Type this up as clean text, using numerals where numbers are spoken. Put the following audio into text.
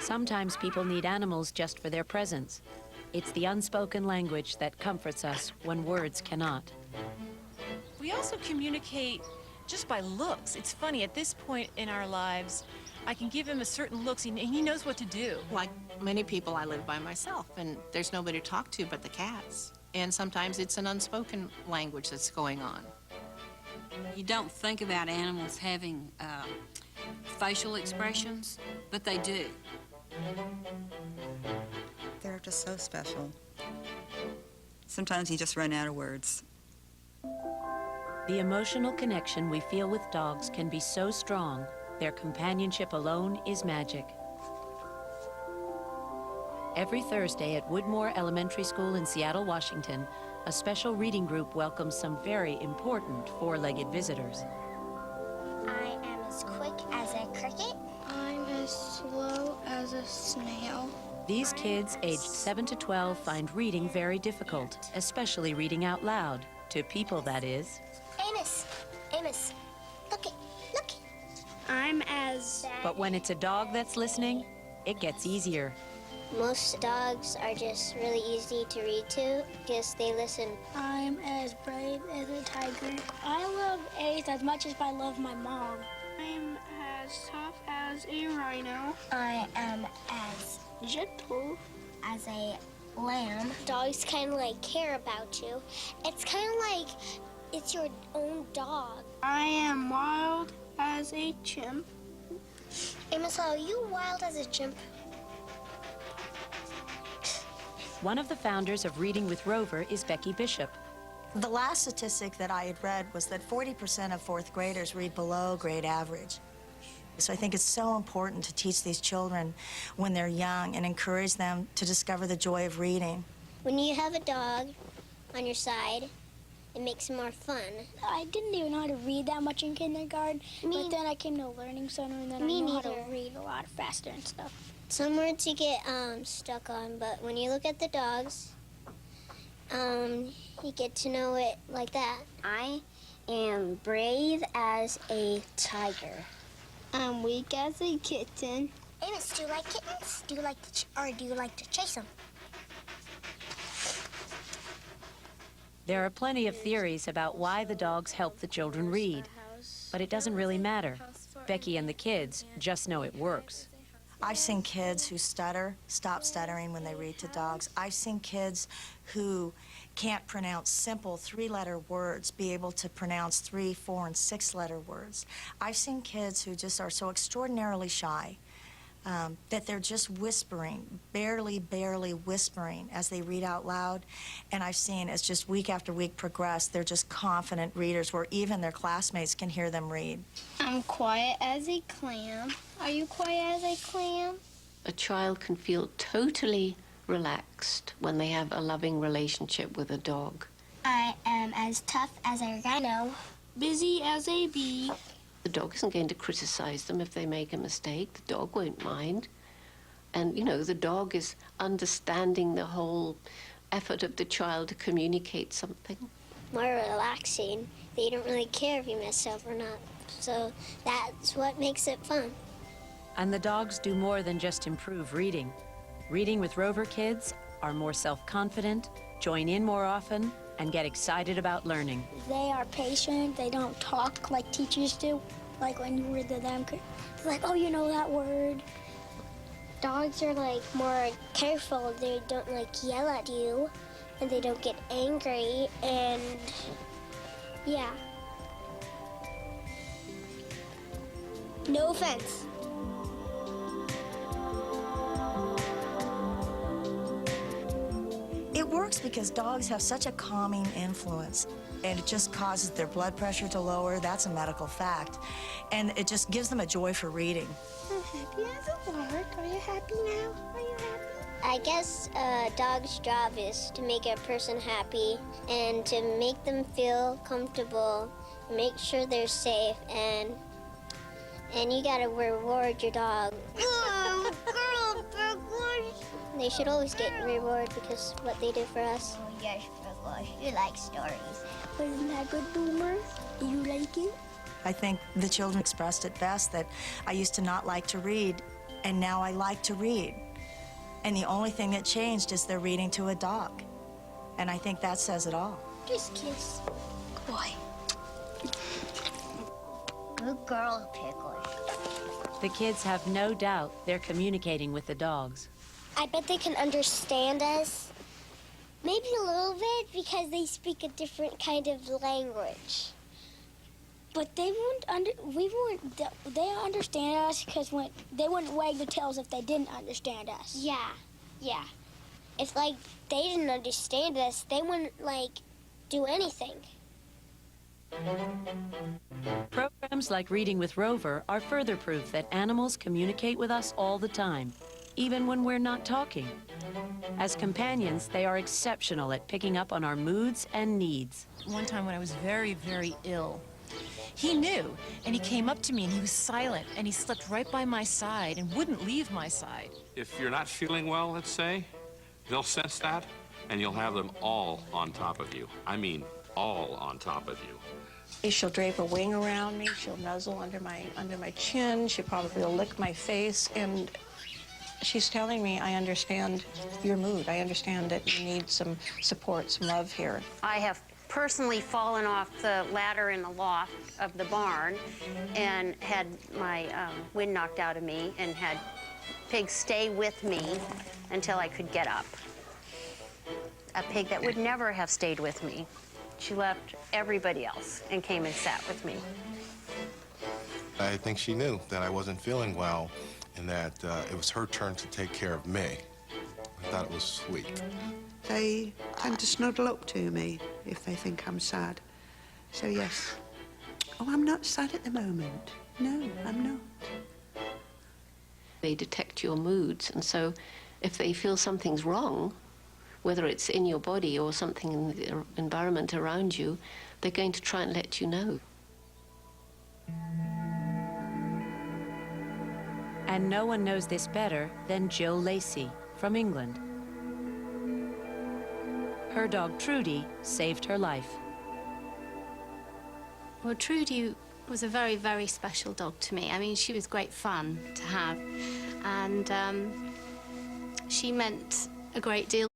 Sometimes people need animals just for their presence. It's the unspoken language that comforts us when words cannot. We also communicate just by looks. It's funny, at this point in our lives, I can give him a certain look, and he knows what to do. Like many people, I live by myself, and there's nobody to talk to but the cats. And sometimes it's an unspoken language that's going on. You don't think about animals having facial expressions, but they do. They're just so special. Sometimes you just run out of words. The emotional connection we feel with dogs can be so strong, their companionship alone is magic. Every Thursday at Woodmore Elementary School in Seattle, Washington, a special reading group welcomes some very important four-legged visitors. I am as quick as a cricket. I'm as slow as a snail. These kids, aged 7 to 12, find reading very difficult, especially reading out loud, to people, that is. Amos, look. I'm as... But when it's a dog that's listening, it gets easier. Most dogs are just really easy to read to because they listen. I'm as brave as a tiger. I love Ace as much as I love my mom. I'm as tough as a rhino. I am as Gentle as a lamb. Dogs kind of like care about you. It's kind of like it's your own dog. I am wild as a chimp. Amos, are you wild as a chimp? One of the founders of Reading with Rover is Becky Bishop. The last statistic that I had read was that 40% of fourth graders read below grade average. So I think it's so important to teach these children when they're young and encourage them to discover the joy of reading. When you have a dog on your side, it makes it more fun. I didn't even know how to read that much in kindergarten, but then I came to a learning center and then I know how to read a lot faster and stuff. Some words you get stuck on, but when you look at the dogs, you get to know it like that. I am brave as a tiger. I'm weak as a kitten. Amos, do you like kittens? Do you like to chase them? There are plenty of theories about why the dogs help the children read, but it doesn't really matter. Becky and the kids just know it works. I've seen kids who stutter stop stuttering when they read to dogs. I've seen kids who can't pronounce simple three-letter words be able to pronounce 3, 4, and 6-letter words. I've seen kids who just are so extraordinarily shy that they're just whispering, barely whispering as they read out loud. And I've seen as just week after week progress, they're just confident readers where even their classmates can hear them read. I'm quiet as a clam. Are you quiet as a clam? A child can feel totally relaxed when they have a loving relationship with a dog. I am as tough as a rhino. Busy as a bee. The dog isn't going to criticize them if they make a mistake. The dog won't mind. And, you know, the dog is understanding the whole effort of the child to communicate something. More relaxing. They don't really care if you mess up or not. So that's what makes it fun. And the dogs do more than just improve reading. Reading with Rover kids are more self-confident, join in more often, and get excited about learning. They are patient. They don't talk like teachers do. Like when you read to them, they're like, oh, you know that word. Dogs are like more careful. They don't like yell at you, and they don't get angry, and yeah. No offense. It works because dogs have such a calming influence, and it just causes their blood pressure to lower. That's a medical fact. And it just gives them a joy for reading. I'm happy as a lark. Are you happy now? Are you happy? I guess a dog's job is to make a person happy and to make them feel comfortable, make sure they're safe, and you gotta reward your dog. Oh, girl, Burgers. They should always get reward because what they do for us. Oh yes, Burgers. You like stories. Wasn't that good, Boomer? You like it? I think the children expressed it best that I used to not like to read, and now I like to read. And the only thing that changed is they're reading to a dog. And I think that says it all. Just kiss. Good boy. Good girl, Pickles. The kids have no doubt they're communicating with the dogs. I bet they can understand us. Maybe a little bit because they speak a different kind of language. But they they understand us because they wouldn't wag their tails if they didn't understand us. Yeah, yeah. If, like, they didn't understand us, they wouldn't, like, do anything. Programs like Reading with Rover are further proof that animals communicate with us all the time, even when we're not talking. As companions, they are exceptional at picking up on our moods and needs. One time when I was very, very ill, he knew, and he came up to me, and he was silent, and he slept right by my side and wouldn't leave my side. If you're not feeling well, let's say, they'll sense that, and you'll have them all on top of you. I mean, all on top of you. She'll drape a wing around me. She'll nuzzle under my chin. She probably will lick my face, and she's telling me, I understand your mood. I understand that you need some support, some love here. I have personally fallen off the ladder in the loft of the barn and had my wind knocked out of me and had Pig stay with me until I could get up. A pig that would never have stayed with me. She left everybody else and came and sat with me. I think she knew that I wasn't feeling well and that it was her turn to take care of me. I thought it was sweet. They tend to snuggle up to me if they think I'm sad. So yes. Oh, I'm not sad at the moment. No, I'm not. They detect your moods, and so if they feel something's wrong, whether it's in your body or something in the environment around you, they're going to try and let you know. And no one knows this better than Jill Lacey from England. Her dog Trudy saved her life. Well, Trudy was a very, very special dog to me. I mean, she was great fun to have, and she meant a great deal